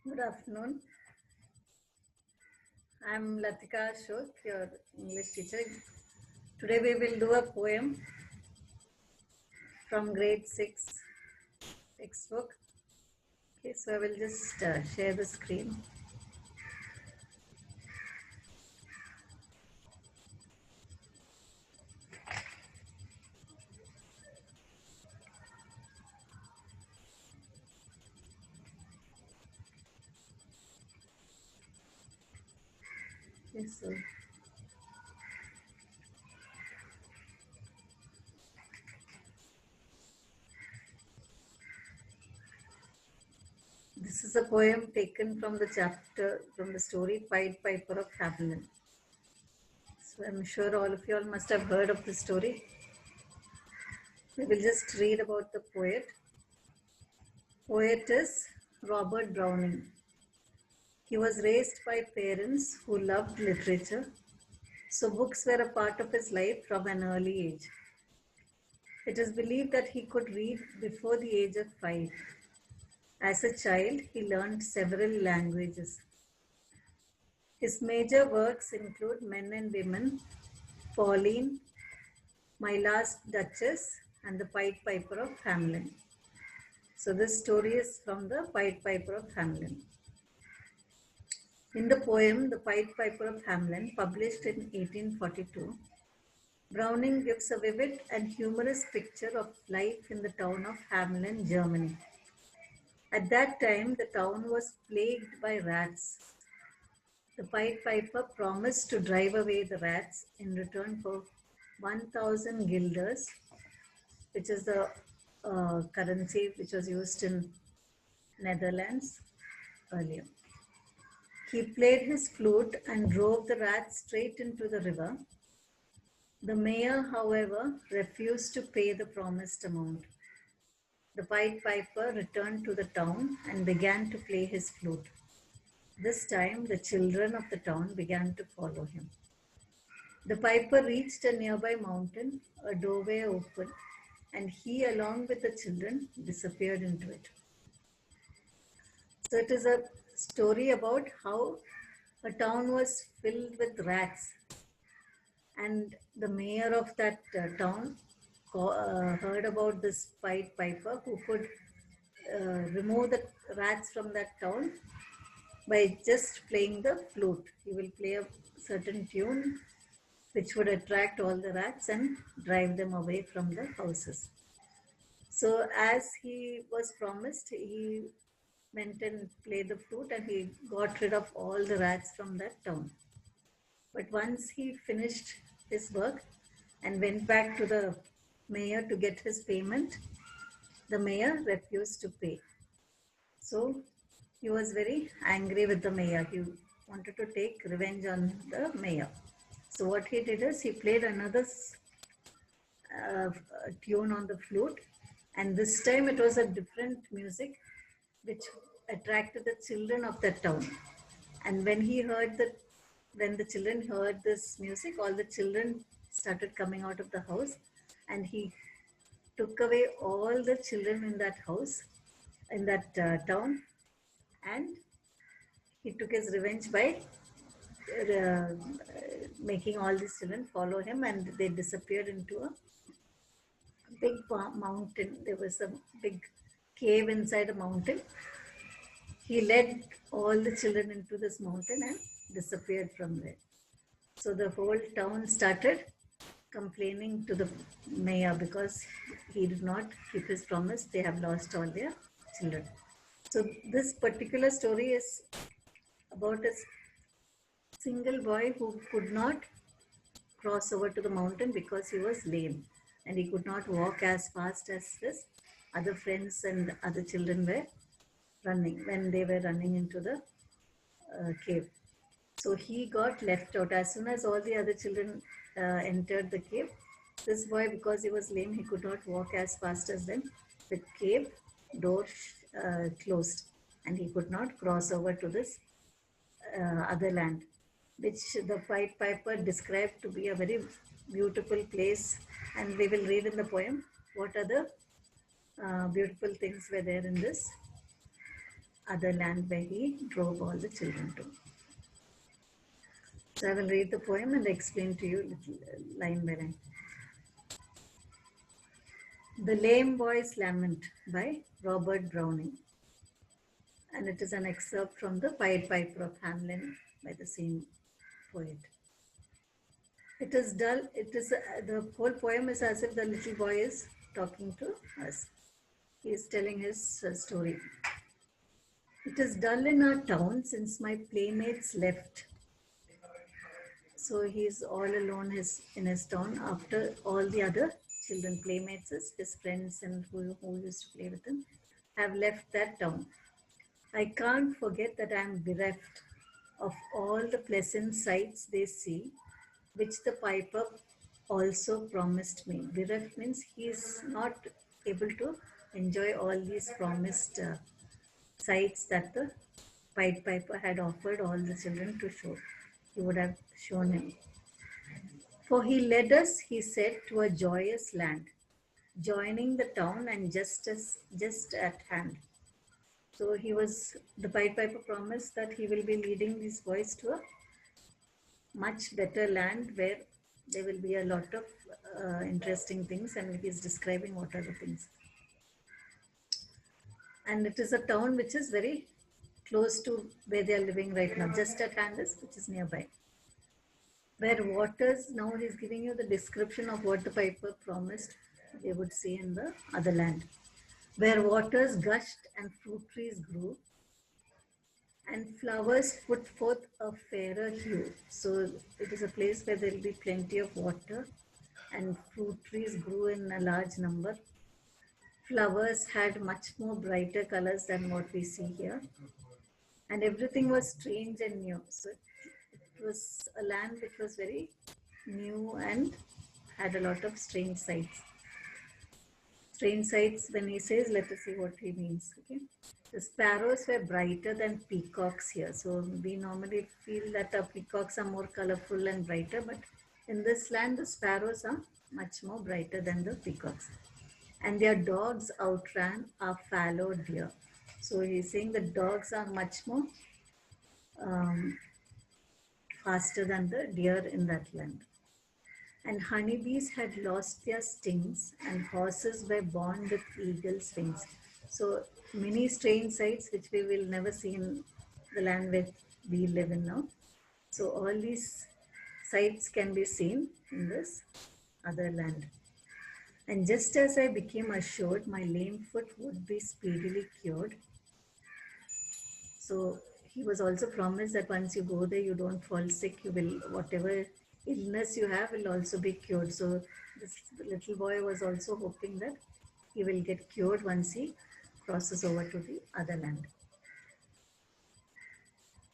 Good afternoon. I'm Latika Ashok, your English teacher. Today we will do a poem from grade 6 textbook. Okay, so I will just share the screen. Okay, so this is a poem taken from the chapter from the story Pied Piper of Hamelin. So I'm sure all of you all must have heard of the story. We will just read about the poet. Poet is Robert Browning. He was raised by parents who loved literature, so books were a part of his life from an early age. It is believed that he could read before the age of 5. As a child, he learned several languages. His major works include Men and Women, Pauline, My Last Duchess, and The Pied Piper of Hamelin. So this story is from The Pied Piper of Hamelin. In the poem, The Pied Piper of Hamelin, published in 1842, Browning gives a vivid and humorous picture of life in the town of Hamelin, Germany. At that time, the town was plagued by rats. The Pied Piper promised to drive away the rats in return for 1,000 guilders, which is the currency which was used in Netherlands earlier. He played his flute and drove the rats straight into the river. The mayor, however, refused to pay the promised amount. The Pied Piper returned to the town and began to play his flute. This time, the children of the town began to follow him. The piper reached a nearby mountain, a doorway opened, and he, along with the children, disappeared into it. So it is a story about how a town was filled with rats, and the mayor of that town heard about this Pied Piper who could remove the rats from that town by just playing the flute. He will play a certain tune which would attract all the rats and drive them away from the houses. So as he was promised, he went and played the flute and he got rid of all the rats from that town. But once he finished his work and went back to the mayor to get his payment, the mayor refused to pay. So he was very angry with the mayor. He wanted to take revenge on the mayor. So what he did is he played another tune on the flute, and this time it was a different music which attracted the children of the town. And when the children heard this music, all the children started coming out of the house, and he took away all the children in that house, in that town, and he took his revenge by uh, making all these children follow him, and they disappeared into a big mountain. There was a big cave inside a mountain. He led all the children into this mountain and disappeared from there. So the whole town started complaining to the mayor because he did not keep his promise. They have lost all their children. So this particular story is about a single boy who could not cross over to the mountain because he was lame and he could not walk as fast as his other friends and other children were running when they were running into the cave. So he got left out. As soon as all the other children entered the cave, this boy, because he was lame, he could not walk as fast as them. The cave door closed and he could not cross over to this other land, which the Pied Piper described to be a very beautiful place. And we will read in the poem what other beautiful things were there in this other land where he drove all the children to. So I will read the poem and explain to you line by line. The Lame Boy's Lament by Robert Browning. And it is an excerpt from the Pied Piper of Hamelin by the same poet. It is dull. The whole poem is as if the little boy is talking to us. He is telling his story. It is dull in our town since my playmates left. So he is all alone in his town after all the other children, playmates, his friends and who used to play with him, have left that town. I can't forget that I am bereft of all the pleasant sights they see, which the piper also promised me. Bereft means he is not able to enjoy all these promised sights that the Pied Piper had offered all the children to show. He would have shown him. For he led us, he said, to a joyous land, joining the town and just at hand. So the Pied Piper promised that he will be leading these boys to a much better land where there will be a lot of interesting things, and he is describing what are the things. And it is a town which is very close to where they are living right now, just at hand, which is nearby. Where waters, now he is giving you the description of what the piper promised they would see in the other land. Where waters gushed and fruit trees grew, and flowers put forth a fairer hue. So it is a place where there will be plenty of water, and fruit trees grew in a large number. Flowers had much more brighter colors than what we see here. And everything was strange and new. So it was a land which was very new and had a lot of strange sights. Strange sights, when he says, let us see what he means. Okay. The sparrows were brighter than peacocks here. So we normally feel that the peacocks are more colorful and brighter, but in this land, the sparrows are much more brighter than the peacocks. And their dogs outran our fallow deer. So he's saying the dogs are much more faster than the deer in that land. And honeybees had lost their stings, and horses were born with eagle's wings. So many strange sights which we will never see in the land where we live in now. So all these sights can be seen in this other land. And just as I became assured my lame foot would be speedily cured. So he was also promised that once you go there, you don't fall sick, you will, whatever illness you have will also be cured. So this little boy was also hoping that he will get cured once he crosses over to the other land.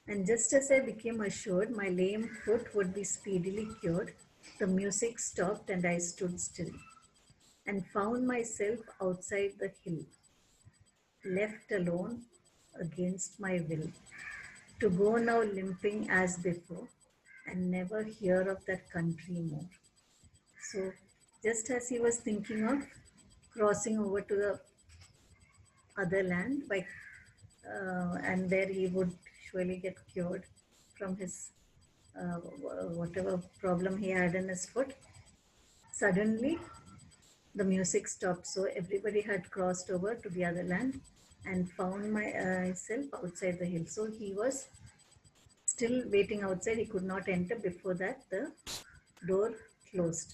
And just as I became assured my lame foot would be speedily cured, the music stopped and I stood still and found myself outside the hill, left alone against my will, to go now limping as before and never hear of that country more. So just as he was thinking of crossing over to the other land and there he would surely get cured from his whatever problem he had in his foot, suddenly the music stopped. So everybody had crossed over to the other land and found myself outside the hill. So he was still waiting outside. He could not enter. Before that, the door closed.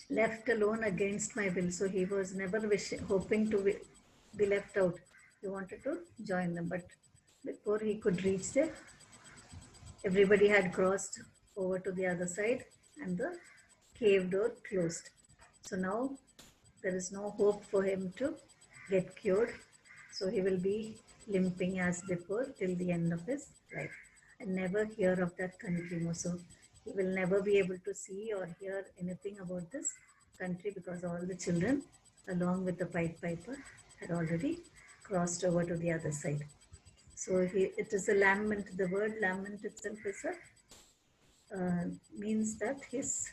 Left alone against my will. So he was never hoping to be left out. He wanted to join them. But before he could reach there, everybody had crossed over to the other side and the cave door closed. So now there is no hope for him to get cured. So he will be limping as before till the end of his life and never hear of that country more. So he will never be able to see or hear anything about this country because all the children along with the Pied Piper had already crossed over to the other side. So it is a lament. The word lament itself is means that he's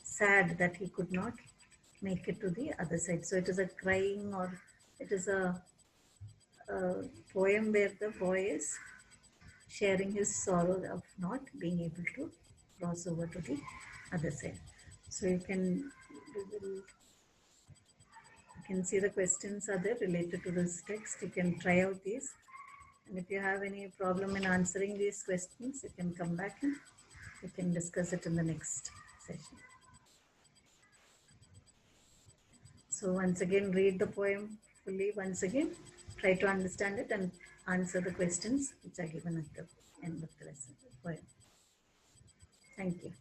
sad that he could not make it to the other side. So it is a crying, or it is a poem where the boy is sharing his sorrow of not being able to cross over to the other side. So you can see the questions are there related to this text. You can try out these. And if you have any problem in answering these questions, you can come back and we can discuss it in the next session. So once again, read the poem fully once again. Try to understand it and answer the questions which are given at the end of the lesson poem. Thank you.